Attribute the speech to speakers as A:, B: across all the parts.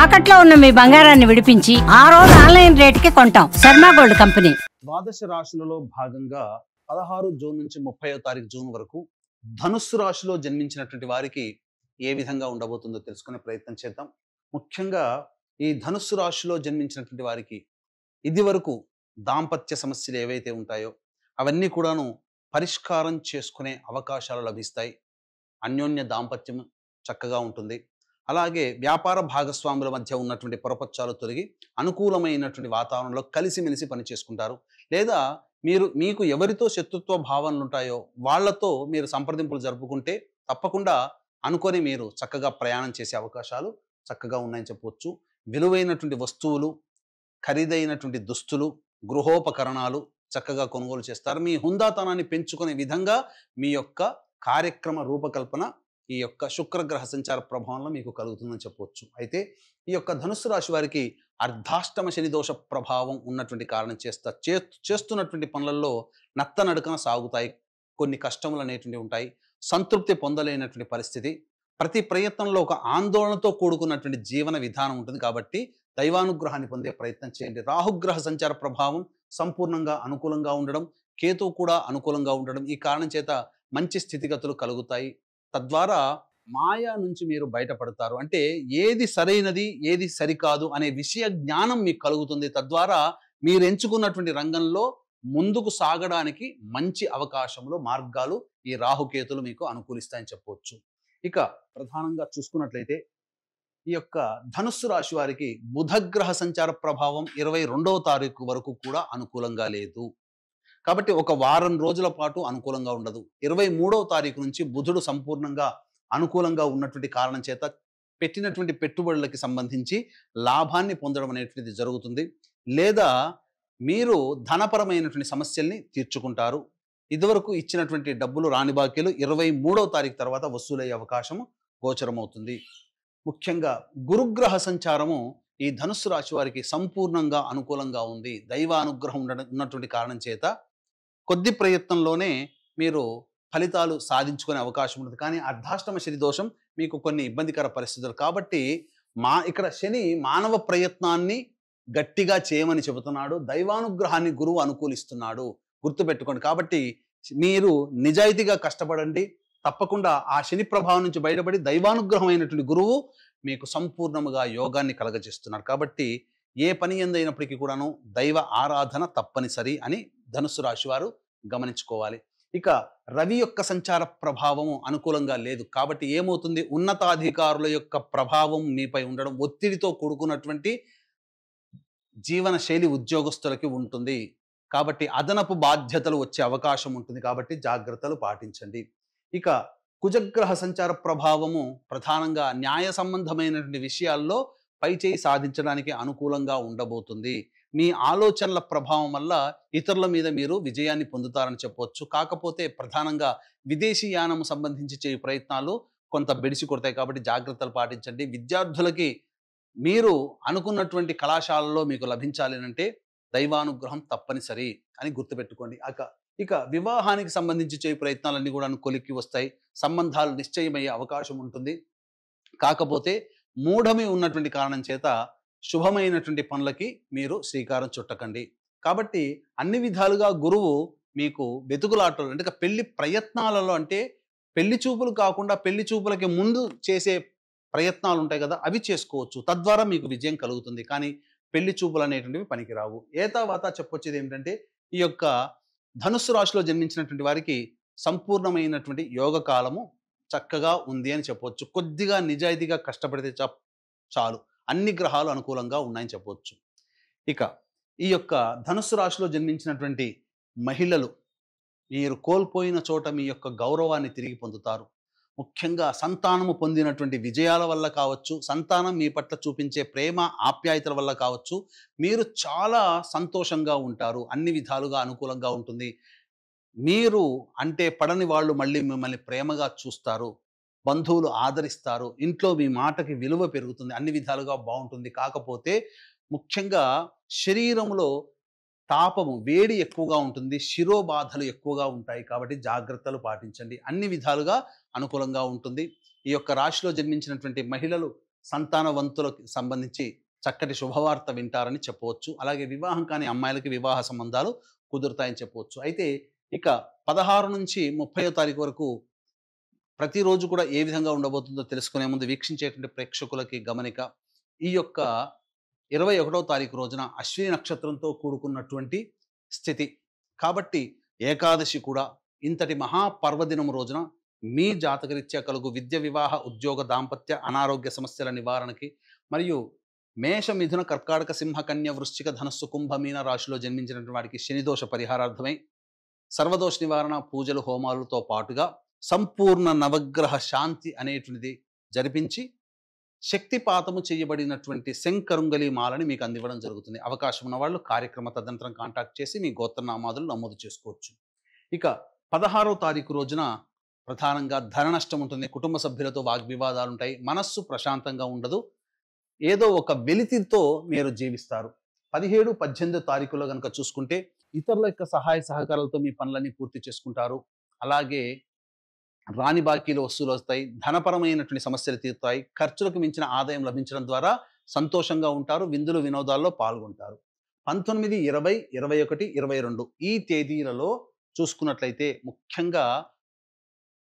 A: తాకట్లో ఉన్న మీ బంగారాన్ని విడిపించి ఆ రోజు ఆన్లైన్ రేటుకి కొంటాం. Sharma gold company.
B: ద్వాదశ రాశులలో భాగంగా 16 జూన్ నుంచి 30వ తారీఖు జూన్ వరకు ధనుస్సు రాశిలో జన్మించినటువంటి వారికి ఏ విధంగా ఉండబోతుందో తెలుసుకునే ప్రయత్నం చేద్దాం. ముఖ్యంగా ఈ ధనుస్సు రాశిలో జన్మించినటువంటి వారికి ఇది వరకు దాంపత్య సమస్యలు ఏవైతే ఉంటాయో అవన్నీ కూడాను పరిష్కారం చేసుకునే అవకాశాలు లభిస్తాయి. అన్యోన్య దాంపత్యం చక్కగా ఉంటుంది. అలాగే వ్యాపార భాగస్వాముల మధ్య ఉన్నటువంటి పొరపచ్చాలు తొలగి అనుకూలమైనటువంటి వాతావరణంలో కలిసిమెలిసి పని చేసుకుంటారు. లేదా మీకు ఎవరితో శత్రుత్వ భావనలు ఉంటాయో వాళ్ళతో మీరు సంప్రదింపులు జరుపుకుంటే తప్పకుండా అనుకొని మీరు చక్కగా ప్రయాణం చేసే అవకాశాలు చక్కగా ఉన్నాయని చెప్పవచ్చు. విలువైనటువంటి వస్తువులు, ఖరీదైనటువంటి దుస్తులు, గృహోపకరణాలు చక్కగా కొనుగోలు చేస్తారు. మీ హుందాతనాన్ని పెంచుకునే విధంగా మీ యొక్క కార్యక్రమ రూపకల్పన ఈ యొక్క శుక్రగ్రహ సంచార ప్రభావంలో మీకు కలుగుతుందని చెప్పవచ్చు. అయితే ఈ యొక్క ధనుస్సు రాశి వారికి అర్ధాష్టమ శని దోష ప్రభావం ఉన్నటువంటి కారణం చేస్తున్నటువంటి పనులలో నత్తనడకన సాగుతాయి. కొన్ని కష్టములు అనేటువంటివి ఉంటాయి. సంతృప్తి పొందలేనటువంటి పరిస్థితి, ప్రతి ప్రయత్నంలో ఒక ఆందోళనతో కూడుకున్నటువంటి జీవన విధానం ఉంటుంది. కాబట్టి దైవానుగ్రహాన్ని పొందే ప్రయత్నం చేయండి. రాహుగ్రహ సంచార ప్రభావం సంపూర్ణంగా అనుకూలంగా ఉండడం, కేతువు కూడా అనుకూలంగా ఉండడం, ఈ కారణం చేత మంచి స్థితిగతులు కలుగుతాయి. తద్వారా మాయా నుంచి మీరు బయటపడతారు. అంటే ఏది సరైనది ఏది సరికాదు అనే విషయ జ్ఞానం మీకు కలుగుతుంది. తద్వారా మీరు ఎంచుకున్నటువంటి రంగంలో ముందుకు సాగడానికి మంచి అవకాశములు, మార్గాలు ఈ రాహుకేతులు మీకు అనుకూలిస్తాయని చెప్పవచ్చు. ఇక ప్రధానంగా చూసుకున్నట్లయితే ఈ యొక్క ధనుస్సు రాశి వారికి బుధగ్రహ సంచార ప్రభావం 22వ తారీఖు వరకు కూడా అనుకూలంగా లేదు. కాబట్టి ఒక వారం రోజుల పాటు అనుకూలంగా ఉండదు. 23వ తారీఖు నుంచి బుధుడు సంపూర్ణంగా అనుకూలంగా ఉన్నటువంటి కారణం చేత పెట్టినటువంటి పెట్టుబడులకి సంబంధించి లాభాన్ని పొందడం అనేటువంటిది జరుగుతుంది. లేదా మీరు ధనపరమైనటువంటి సమస్యల్ని తీర్చుకుంటారు. ఇదివరకు ఇచ్చినటువంటి డబ్బులు రాని బాకీలు 23వ తారీఖు తర్వాత వసూలయ్యే అవకాశం గోచరమవుతుంది. ముఖ్యంగా గురుగ్రహ సంచారము ఈ ధనుస్సు రాశి వారికి సంపూర్ణంగా అనుకూలంగా ఉంది. దైవానుగ్రహం ఉన్నటువంటి కారణం చేత కొద్ది ప్రయత్నంలోనే మీరు ఫలితాలు సాధించుకునే అవకాశం ఉంటుంది. కానీ అర్ధాష్టమ శని దోషం మీకు కొన్ని ఇబ్బందికర పరిస్థితులు. కాబట్టి ఇక్కడ శని మానవ ప్రయత్నాన్ని గట్టిగా చేయమని చెబుతున్నాడు. దైవానుగ్రహాన్ని గురువు అనుకూలిస్తున్నాడు, గుర్తుపెట్టుకోండి. కాబట్టి మీరు నిజాయితీగా కష్టపడండి. తప్పకుండా ఆ శని ప్రభావం నుంచి బయటపడి దైవానుగ్రహమైనటువంటి గురువు మీకు సంపూర్ణముగా యోగాన్ని కలగజేస్తున్నారు. కాబట్టి ఏ పని ఎందైనప్పటికీ కూడాను దైవ ఆరాధన తప్పనిసరి అని ధనుస్సు రాశి వారు గమనించుకోవాలి. ఇక రవి యొక్క సంచార ప్రభావము అనుకూలంగా లేదు. కాబట్టి ఏమవుతుంది, ఉన్నతాధికారుల యొక్క ప్రభావం మీపై ఉండడం, ఒత్తిడితో కూడుకున్నటువంటి జీవన శైలి ఉద్యోగస్తులకి ఉంటుంది. కాబట్టి అదనపు బాధ్యతలు వచ్చే అవకాశం ఉంటుంది. కాబట్టి జాగ్రత్తలు పాటించండి. ఇక కుజగ్రహ సంచార ప్రభావము ప్రధానంగా న్యాయ సంబంధమైనటువంటి విషయాల్లో పైచేయి సాధించడానికి అనుకూలంగా ఉండబోతుంది. మీ ఆలోచనల ప్రభావం వల్ల ఇతరుల మీద మీరు విజయాన్ని పొందుతారని చెప్పవచ్చు. కాకపోతే ప్రధానంగా విదేశీ యానం సంబంధించి చేయు ప్రయత్నాలు కొంత బెడిసి కొడతాయి. కాబట్టి జాగ్రత్తలు పాటించండి. విద్యార్థులకి మీరు అనుకున్నటువంటి కళాశాలలో మీకు లభించాలి అంటే దైవానుగ్రహం తప్పనిసరి అని గుర్తుపెట్టుకోండి. ఇక వివాహానికి సంబంధించి చేయు ప్రయత్నాలన్నీ కూడా కొలిక్కి వస్తాయి. సంబంధాలు నిశ్చయమయ్యే అవకాశం ఉంటుంది. కాకపోతే మూఢమి ఉన్నటువంటి కారణం చేత శుభమైనటువంటి పనులకి మీరు శ్రీకారం చుట్టకండి. కాబట్టి అన్ని విధాలుగా గురువు మీకు వెతుకులాటలు అంటే పెళ్లి ప్రయత్నాలలో, అంటే పెళ్లి చూపులు కాకుండా పెళ్లి చూపులకి ముందు చేసే ప్రయత్నాలు ఉంటాయి కదా, అవి చేసుకోవచ్చు. తద్వారా మీకు విజయం కలుగుతుంది. కానీ పెళ్లి చూపులు అనేటువంటివి పనికిరావు. ఏతావాత చెప్పొచ్చేది ఏమిటంటే ఈ యొక్క ధనుస్సు రాశిలో జన్మించినటువంటి వారికి సంపూర్ణమైనటువంటి యోగ కాలము చక్కగా ఉంది అని చెప్పవచ్చు. కొద్దిగా నిజాయితీగా కష్టపడితే చాలు, అన్ని గ్రహాలు అనుకూలంగా ఉన్నాయని చెప్పవచ్చు. ఇక ఈ యొక్క ధనుస్సు రాశిలో జన్మించినటువంటి మహిళలు మీరు కోల్పోయిన చోట మీ యొక్క గౌరవాన్ని తిరిగి పొందుతారు. ముఖ్యంగా సంతానము పొందినటువంటి విజయాల వల్ల కావచ్చు, సంతానం మీ పట్ల చూపించే ప్రేమ ఆప్యాయతల వల్ల కావచ్చు, మీరు చాలా సంతోషంగా ఉంటారు. అన్ని విధాలుగా అనుకూలంగా ఉంటుంది. మీరు అంటే పడని వాళ్ళు మళ్ళీ మిమ్మల్ని ప్రేమగా చూస్తారు. బంధువులు ఆదరిస్తారు. ఇంట్లో మీ మాటకి విలువ పెరుగుతుంది. అన్ని విధాలుగా బాగుంటుంది. కాకపోతే ముఖ్యంగా శరీరంలో తాపము, వేడి ఎక్కువగా ఉంటుంది. శిరోబాధలు ఎక్కువగా ఉంటాయి. కాబట్టి జాగ్రత్తలు పాటించండి. అన్ని విధాలుగా అనుకూలంగా ఉంటుంది. ఈ యొక్క రాశిలో జన్మించినటువంటి మహిళలు సంతానవంతులకు సంబంధించి చక్కటి శుభవార్త వింటారని చెప్పవచ్చు. అలాగే వివాహం కాని అమ్మాయిలకి వివాహ సంబంధాలు కుదురుతాయని చెప్పవచ్చు. అయితే ఇక 16 నుంచి 30వ తారీఖు వరకు ప్రతిరోజు కూడా ఏ విధంగా ఉండబోతుందో తెలుసుకునే ముందు వీక్షించేటువంటి ప్రేక్షకులకి గమనిక. ఈ యొక్క 21వ తారీఖు రోజున అశ్విని నక్షత్రంతో కూడుకున్నటువంటి స్థితి కాబట్టి ఏకాదశి కూడా ఇంతటి మహాపర్వదినం రోజున మీ జాతకరీత్యా కలుగు విద్య, వివాహ, ఉద్యోగ, దాంపత్య, అనారోగ్య సమస్యల నివారణకి మరియు మేష, మిథున, కర్కాటక, సింహ, కన్య, వృశ్చిక, ధనస్సు, కుంభ, మీన రాశిలో జన్మించినటువంటి వారికి శనిదోష పరిహారార్థమై సర్వదోష నివారణ పూజలు, హోమాలతో పాటుగా సంపూర్ణ నవగ్రహ శాంతి అనేటువంటిది జరిపించి శక్తిపాతము చేయబడినటువంటి శంకరుంగలి మాలని మీకు అందివ్వడం జరుగుతుంది. అవకాశం ఉన్న వాళ్ళు కార్యక్రమ తదనంతరం కాంటాక్ట్ చేసి మీ గోత్రనామాదులు నమోదు చేసుకోవచ్చు. ఇక 16వ తారీఖు రోజున ప్రధానంగా ధన నష్టం ఉంటుంది. కుటుంబ సభ్యులతో వాగ్వివాదాలు ఉంటాయి. మనస్సు ప్రశాంతంగా ఉండదు. ఏదో ఒక వెలితితో మీరు జీవిస్తారు. 17, 18 తారీఖులో కనుక చూసుకుంటే ఇతరుల యొక్క సహాయ సహకారాలతో మీ పనులన్నీ పూర్తి చేసుకుంటారు. అలాగే రాని బాకీలు వసూలు వస్తాయి. ధనపరమైనటువంటి సమస్యలు తీరుతాయి. ఖర్చులకు మించిన ఆదాయం లభించడం ద్వారా సంతోషంగా ఉంటారు. విందులు, వినోదాల్లో పాల్గొంటారు. 19, 20, 21, 22 ఈ తేదీలలో చూసుకున్నట్లయితే ముఖ్యంగా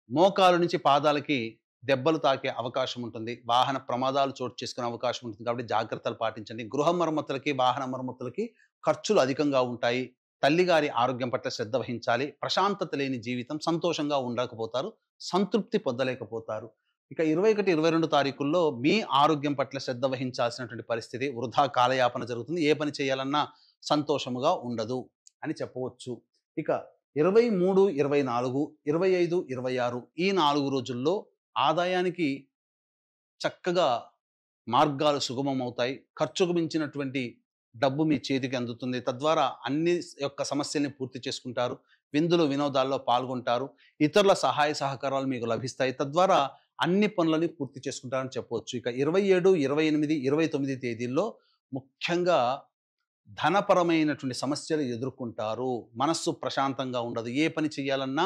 B: మోకాలు నుంచి పాదాలకి దెబ్బలు తాకే అవకాశం ఉంటుంది. వాహన ప్రమాదాలు చోటు చేసుకునే అవకాశం ఉంటుంది. కాబట్టి జాగ్రత్తలు పాటించండి. గృహ మరమ్మతులకి, వాహన మరమ్మతులకి ఖర్చులు అధికంగా ఉంటాయి. తల్లిగారి ఆరోగ్యం పట్ల శ్రద్ధ వహించాలి. ప్రశాంతత లేని జీవితం, సంతోషంగా ఉండకపోతారు, సంతృప్తి పొందలేకపోతారు. ఇక 21, 22 తారీఖుల్లో మీ ఆరోగ్యం పట్ల శ్రద్ధ వహించాల్సినటువంటి పరిస్థితి. వృధా కాలయాపన జరుగుతుంది. ఏ పని చేయాలన్నా సంతోషముగా ఉండదు అని చెప్పవచ్చు. ఇక 23, 24, 25, 26 ఈ 4 రోజుల్లో ఆదాయానికి చక్కగా మార్గాలు సుగమం అవుతాయి. ఖర్చుకు మించినటువంటి డబ్బు మీ చేతికి అందుతుంది. తద్వారా అన్ని యొక్క సమస్యల్ని పూర్తి చేసుకుంటారు. విందులు, వినోదాల్లో పాల్గొంటారు. ఇతరుల సహాయ సహకారాలు మీకు లభిస్తాయి. తద్వారా అన్ని పనులని పూర్తి చేసుకుంటారని చెప్పవచ్చు. ఇక 27, 28, 29 తేదీల్లో ముఖ్యంగా ధనపరమైనటువంటి సమస్యలు ఎదుర్కొంటారు. మనస్సు ప్రశాంతంగా ఉండదు. ఏ పని చేయాలన్నా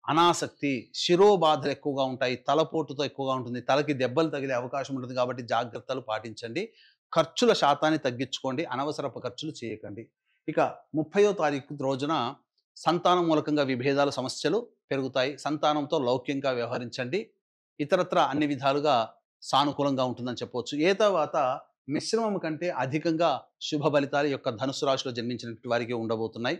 B: అనాసక్తి, శిరోబాధలు ఎక్కువగా ఉంటాయి. తలపోటుతో ఎక్కువగా ఉంటుంది. తలకి దెబ్బలు తగిలే అవకాశం ఉంటుంది. కాబట్టి జాగ్రత్తలు పాటించండి. ఖర్చుల శాతాన్ని తగ్గించుకోండి. అనవసరపు ఖర్చులు చేయకండి. ఇక 30వ తారీఖు రోజున సంతానం మూలకంగా విభేదాల సమస్యలు పెరుగుతాయి. సంతానంతో లౌక్యంగా వ్యవహరించండి. ఇతరత్ర అన్ని విధాలుగా సానుకూలంగా ఉంటుందని చెప్పవచ్చు. ఏ తర్వాత మిశ్రమం కంటే అధికంగా శుభ ఫలితాలు యొక్క ధనుసు రాశిలో జన్మించినటువంటి వారికి ఉండబోతున్నాయి.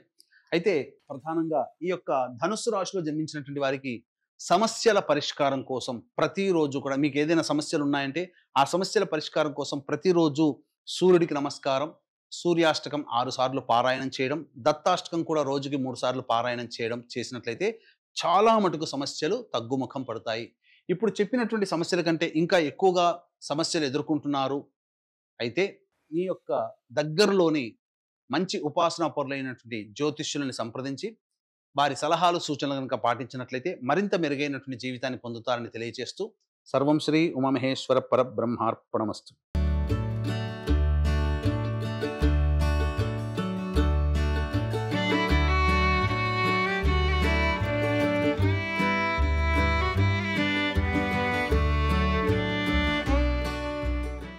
B: అయితే ప్రధానంగా ఈ యొక్క ధనుస్సు రాశిలో జన్మించినటువంటి వారికి సమస్యల పరిష్కారం కోసం ప్రతిరోజు కూడా మీకు ఏదైనా సమస్యలు ఉన్నాయంటే ఆ సమస్యల పరిష్కారం కోసం ప్రతిరోజు సూర్యుడికి నమస్కారం, సూర్యాష్టకం 6 సార్లు పారాయణం చేయడం, దత్తాష్టకం కూడా రోజుకి 3 సార్లు పారాయణం చేయడం చేసినట్లయితే చాలా మటుకు సమస్యలు తగ్గుముఖం పడతాయి. ఇప్పుడు చెప్పినటువంటి సమస్యల కంటే ఇంకా ఎక్కువగా సమస్యలు ఎదుర్కొంటున్నారు అయితే ఈ యొక్క దగ్గరలోని మంచి ఉపాసనా పరులైనటువంటి జ్యోతిష్యులను సంప్రదించి వారి సలహాలు, సూచనలు కనుక పాటించినట్లయితే మరింత మెరుగైనటువంటి జీవితాన్ని పొందుతారని తెలియజేస్తూ సర్వం శ్రీ ఉమామహేశ్వర పరబ్రహ్మార్పణమస్తు.